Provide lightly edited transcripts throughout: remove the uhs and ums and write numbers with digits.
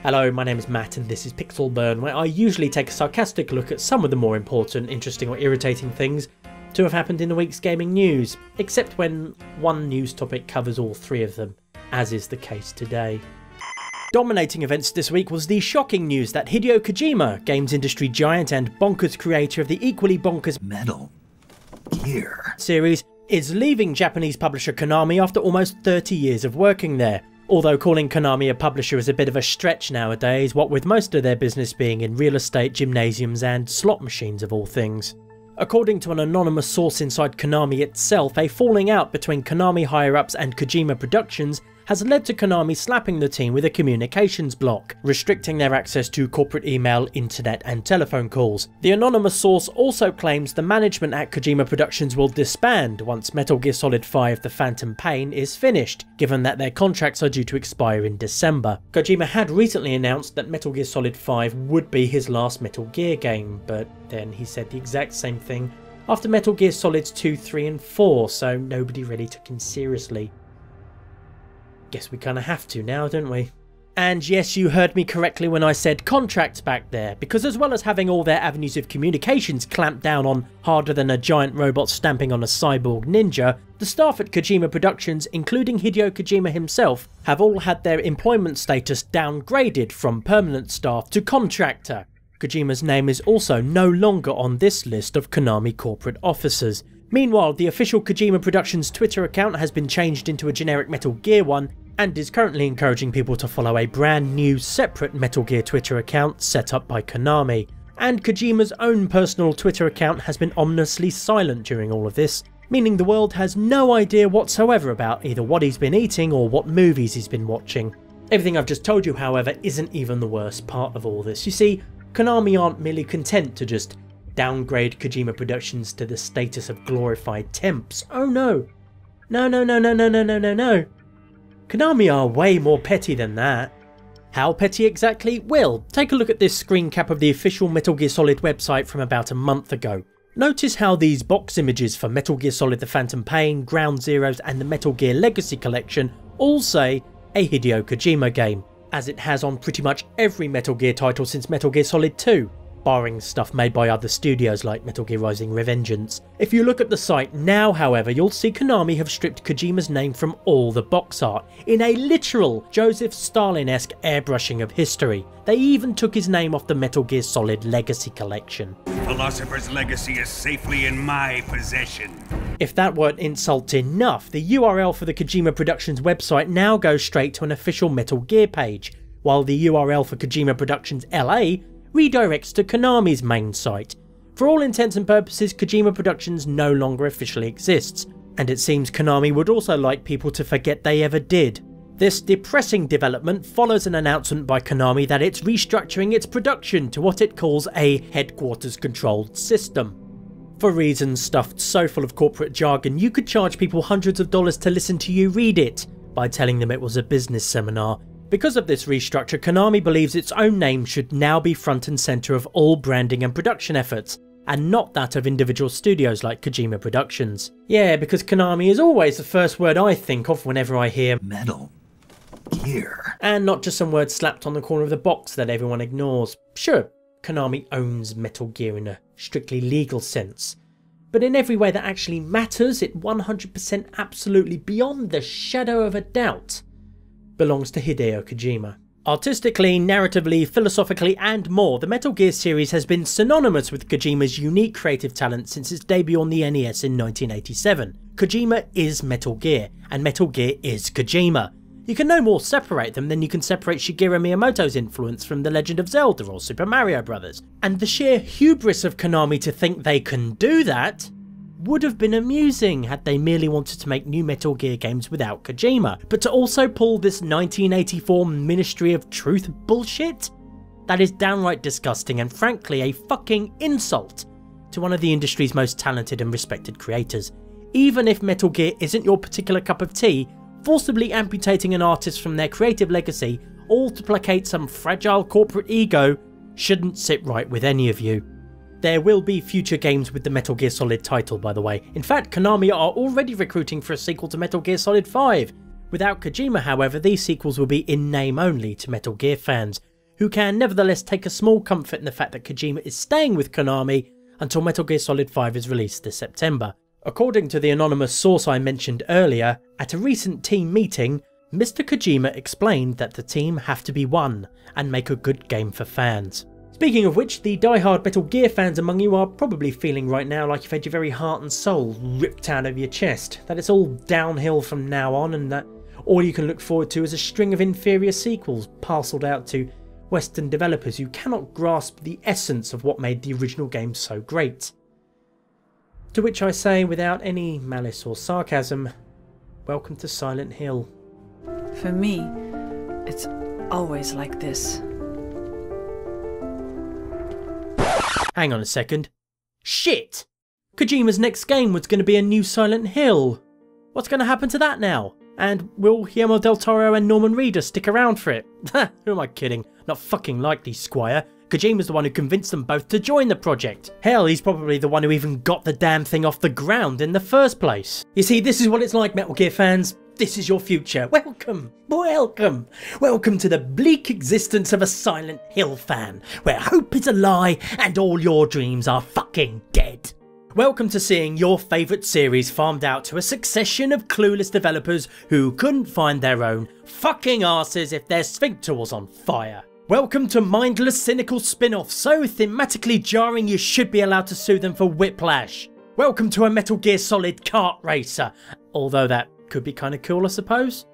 Hello, my name is Matt and this is Pixel Burn, where I usually take a sarcastic look at some of the more important, interesting or irritating things to have happened in the week's gaming news, except when one news topic covers all three of them, as is the case today. Dominating events this week was the shocking news that Hideo Kojima, games industry giant and bonkers creator of the equally bonkers Metal Gear series, is leaving Japanese publisher Konami after almost 30 years of working there. Although calling Konami a publisher is a bit of a stretch nowadays, what with most of their business being in real estate, gymnasiums and slot machines of all things. According to an anonymous source inside Konami itself, a falling out between Konami higher-ups and Kojima Productions has led to Konami slapping the team with a communications block, restricting their access to corporate email, internet and telephone calls. The anonymous source also claims the management at Kojima Productions will disband once Metal Gear Solid 5 The Phantom Pain is finished, given that their contracts are due to expire in December. Kojima had recently announced that Metal Gear Solid 5 would be his last Metal Gear game, but then he said the exact same thing after Metal Gear Solids 2, 3 and 4, so nobody really took him seriously. Guess we kinda have to now, don't we? And yes, you heard me correctly when I said contracts back there, because as well as having all their avenues of communications clamped down on harder than a giant robot stamping on a cyborg ninja, the staff at Kojima Productions, including Hideo Kojima himself, have all had their employment status downgraded from permanent staff to contractor. Kojima's name is also no longer on this list of Konami corporate officers. Meanwhile, the official Kojima Productions Twitter account has been changed into a generic Metal Gear one and is currently encouraging people to follow a brand new separate Metal Gear Twitter account set up by Konami. And Kojima's own personal Twitter account has been ominously silent during all of this, meaning the world has no idea whatsoever about either what he's been eating or what movies he's been watching. Everything I've just told you, however, isn't even the worst part of all this. You see, Konami aren't merely content to just downgrade Kojima Productions to the status of glorified temps. Oh no. No. Konami are way more petty than that. How petty exactly? Well, take a look at this screen cap of the official Metal Gear Solid website from about a month ago. Notice how these box images for Metal Gear Solid The Phantom Pain, Ground Zeroes and the Metal Gear Legacy Collection all say a Hideo Kojima game, as it has on pretty much every Metal Gear title since Metal Gear Solid 2. Barring stuff made by other studios like Metal Gear Rising: Revengeance. If you look at the site now, however, you'll see Konami have stripped Kojima's name from all the box art, in a literal Joseph Stalin-esque airbrushing of history. They even took his name off the Metal Gear Solid Legacy Collection. Philosopher's Legacy is safely in my possession. If that weren't insult enough, the URL for the Kojima Productions website now goes straight to an official Metal Gear page, while the URL for Kojima Productions LA redirects to Konami's main site. For all intents and purposes, Kojima Productions no longer officially exists, and it seems Konami would also like people to forget they ever did. This depressing development follows an announcement by Konami that it's restructuring its production to what it calls a headquarters-controlled system. For reasons stuffed so full of corporate jargon, you could charge people hundreds of dollars to listen to you read it, by telling them it was a business seminar. Because of this restructure, Konami believes its own name should now be front and centre of all branding and production efforts, and not that of individual studios like Kojima Productions. Yeah, because Konami is always the first word I think of whenever I hear Metal Gear. And not just some words slapped on the corner of the box that everyone ignores. Sure, Konami owns Metal Gear in a strictly legal sense, but in every way that actually matters, it 100% absolutely beyond the shadow of a doubt belongs to Hideo Kojima. Artistically, narratively, philosophically and more, the Metal Gear series has been synonymous with Kojima's unique creative talent since its debut on the NES in 1987. Kojima is Metal Gear, and Metal Gear is Kojima. You can no more separate them than you can separate Shigeru Miyamoto's influence from The Legend of Zelda or Super Mario Bros. And the sheer hubris of Konami to think they can do that would have been amusing had they merely wanted to make new Metal Gear games without Kojima, but to also pull this 1984 Ministry of Truth bullshit? That is downright disgusting and frankly a fucking insult to one of the industry's most talented and respected creators. Even if Metal Gear isn't your particular cup of tea, forcibly amputating an artist from their creative legacy, all to placate some fragile corporate ego, shouldn't sit right with any of you. There will be future games with the Metal Gear Solid title, by the way. In fact, Konami are already recruiting for a sequel to Metal Gear Solid 5. Without Kojima, however, these sequels will be in name only to Metal Gear fans, who can nevertheless take a small comfort in the fact that Kojima is staying with Konami until Metal Gear Solid 5 is released this September. According to the anonymous source I mentioned earlier, at a recent team meeting, Mr. Kojima explained that the team have to be one and make a good game for fans. Speaking of which, the die-hard Metal Gear fans among you are probably feeling right now like you've had your very heart and soul ripped out of your chest, that it's all downhill from now on and that all you can look forward to is a string of inferior sequels parcelled out to Western developers who cannot grasp the essence of what made the original game so great. To which I say, without any malice or sarcasm, welcome to Silent Hill. For me, it's always like this. Hang on a second. Shit! Kojima's next game was going to be a new Silent Hill. What's going to happen to that now? And will Guillermo del Toro and Norman Reedus stick around for it? Who am I kidding? Not fucking likely, Squire. Kojima's the one who convinced them both to join the project. Hell, he's probably the one who even got the damn thing off the ground in the first place. You see, this is what it's like, Metal Gear fans. This is your future. Welcome, welcome, welcome to the bleak existence of a Silent Hill fan, where hope is a lie and all your dreams are fucking dead. Welcome to seeing your favourite series farmed out to a succession of clueless developers who couldn't find their own fucking arses if their sphincter was on fire. Welcome to mindless cynical spin-offs so thematically jarring you should be allowed to sue them for whiplash. Welcome to a Metal Gear Solid kart racer, although that could be kind of cool, I suppose.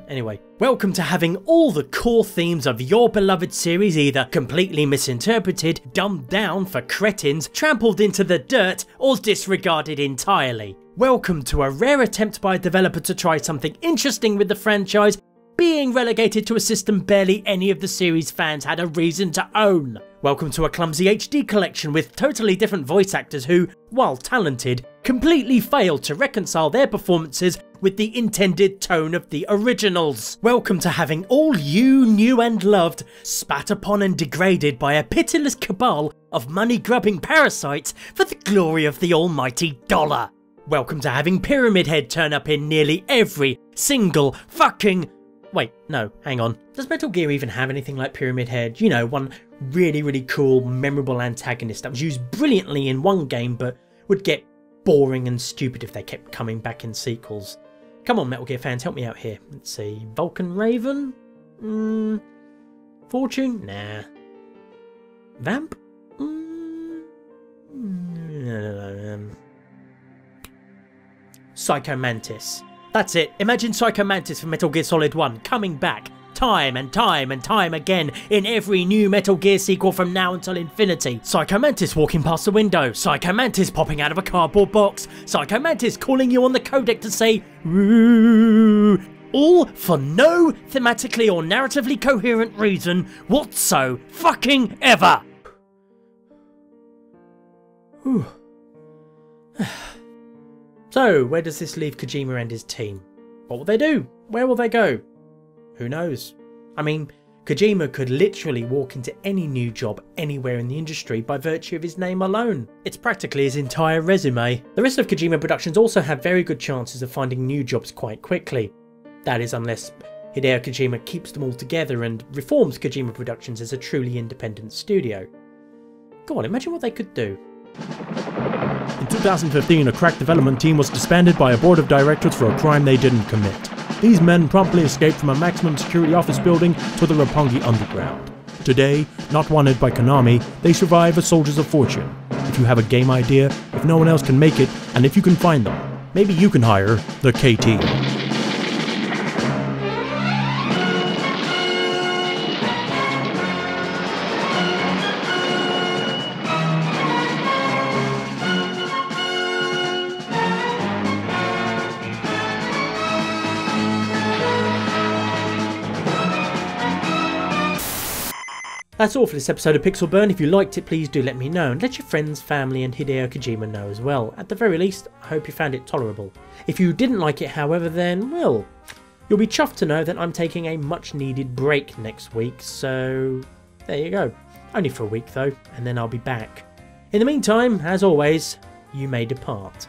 Anyway, welcome to having all the core themes of your beloved series either completely misinterpreted, dumbed down for cretins, trampled into the dirt, or disregarded entirely. Welcome to a rare attempt by a developer to try something interesting with the franchise, being relegated to a system barely any of the series fans had a reason to own. Welcome to a clumsy HD collection with totally different voice actors who, while talented, completely failed to reconcile their performances with the intended tone of the originals. Welcome to having all you knew and loved spat upon and degraded by a pitiless cabal of money-grubbing parasites for the glory of the almighty dollar. Welcome to having Pyramid Head turn up in nearly every single fucking... Wait, no, hang on. Does Metal Gear even have anything like Pyramid Head? You know, one really cool, memorable antagonist that was used brilliantly in one game but would get boring and stupid if they kept coming back in sequels. Come on, Metal Gear fans, help me out here. Let's see. Vulcan Raven? Fortune? Nah. Vamp? Psycho Mantis. That's it. Imagine Psycho Mantis from Metal Gear Solid 1 coming back time and time and time again in every new Metal Gear sequel from now until infinity. Psycho Mantis walking past the window, Psycho Mantis popping out of a cardboard box, Psycho Mantis calling you on the codec to say "Woo," all for no thematically or narratively coherent reason whatso fucking ever. Whew. So, where does this leave Kojima and his team? What will they do? Where will they go? Who knows? I mean, Kojima could literally walk into any new job anywhere in the industry by virtue of his name alone. It's practically his entire resume. The rest of Kojima Productions also have very good chances of finding new jobs quite quickly. That is, unless Hideo Kojima keeps them all together and reforms Kojima Productions as a truly independent studio. Go on, imagine what they could do. In 2015, a crack development team was disbanded by a board of directors for a crime they didn't commit. These men promptly escaped from a maximum security office building to the Roppongi underground. Today, not wanted by Konami, they survive as soldiers of fortune. If you have a game idea, if no one else can make it, and if you can find them, maybe you can hire the KT. That's all for this episode of Pixel Burn. If you liked it, please do let me know, and let your friends, family and Hideo Kojima know as well. At the very least, I hope you found it tolerable. If you didn't like it, however, then, well, you'll be chuffed to know that I'm taking a much needed break next week, so there you go. Only for a week though, and then I'll be back. In the meantime, as always, you may depart.